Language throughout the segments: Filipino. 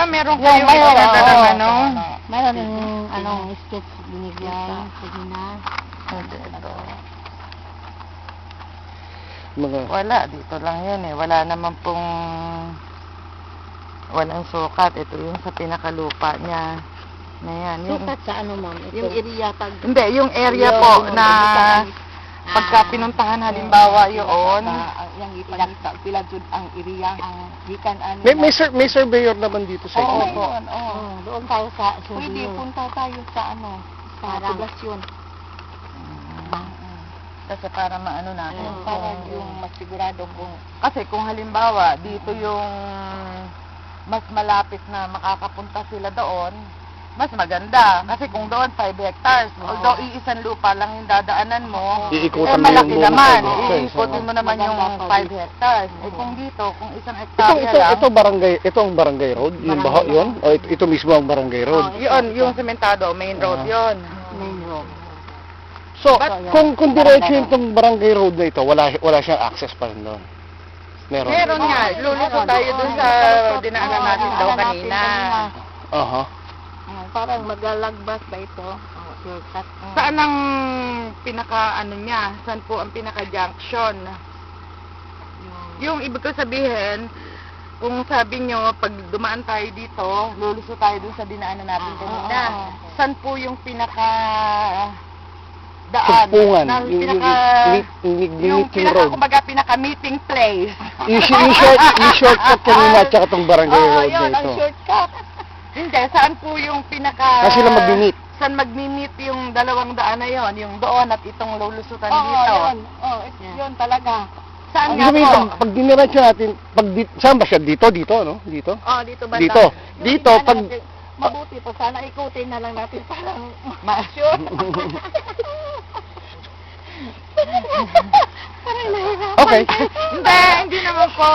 meron kayong pinadalang ano? Meron yung sketch binigay. Sige na. Ito. Mga... Wala, dito lang yan eh. Wala naman pong... Walang sukat. Ito yung sa pinakalupa niya. Na yan. Sukat sa ano, ma'am? Yung area pag... Hindi, yung area po na... Pagka pinuntahan halimbawa yun... Yung ipinagsa, sila dun ang area. Gikan ano. May surveyor naman dito sa inyo. Oo. Doon tayo sa Pwede, punta tayo sa ano, sa poblasyon. Kasi para maano natin. Para yung masigurado kung... Kasi kung halimbawa, dito yung mas malapit na makakapunta sila doon, mas maganda. Kasi kung doon 5 hectares, although iisang lupa lang yung dadaanan mo, Iikutan mo malaki yung buong naman. 5 hectares. Iikutin mo naman yung 5 hectares. Eh kung dito, kung isang hektarya lang... Ito ang barangay road? Yung baho yun? O ito mismo ang barangay road? Yun, yung sementado, main road yun. Main road. So, kung diretso yung barangay road na ito, wala siyang access pa rin doon? Meron nga. Luluso tayo dun sa dinaanan natin daw kanina. Aha. Parang maglalagbas ba ito? Shortcut. Saan ang pinaka ano niya? Saan po ang pinaka junction? Yung ibig ko sabihin, kung sabi nyo, pag dumaan tayo dito, luluso tayo dun sa dinaanan natin kanina. Saan po yung pinaka daan? Tugpungan. Yung pinaka, kumbaga, pinaka meeting place. Yung shortcut kanina at saka itong barangay road yun, na ang ito. shortcut. Hindi, saan po yung pinaka... Kasi sila mag-meet. Saan mag-meet yung dalawang daan na yon, yung doon at itong lulusutan dito? Yun talaga. Saan Ang nga sabihin, po? pag diniretso natin, saan ba siya? Dito, no? Dito? Dito ba? Dito, pag... Mabuti po, sana ikutin na lang natin parang Ma-sure. parang nahirapan. Okay. Hindi naman po.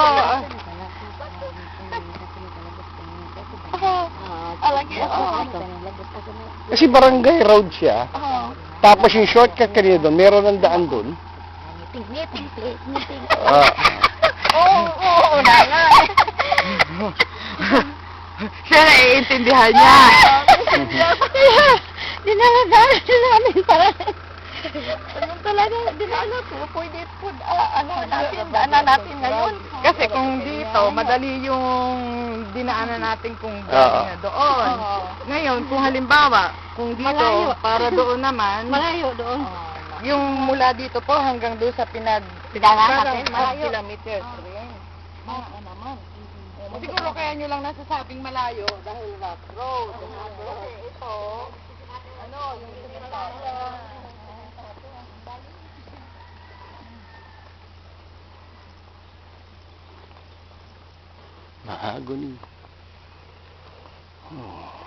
Kasi barangay road siya. Tapos yung shortcut kanina doon, meron ng daan doon. Meeting place, meeting. Oo, na nga. Siya naiintindihan niya. Dinalagaan namin para yung talaga, dinala ko, pwede po, daanan natin ngayon. Kasi kung dito, madali yung dinaanan natin kung galing na doon. Ngayon, kung halimbawa, kung dito, Malayo. para doon naman, Malayo doon. yung mula dito po hanggang doon sa Pinanganak natin, malayo. kilometers. naman. Siguro kaya nyo lang nasasabing malayo dahil rough road. Kasi ito, yung sementado. Mahagoni. Oh.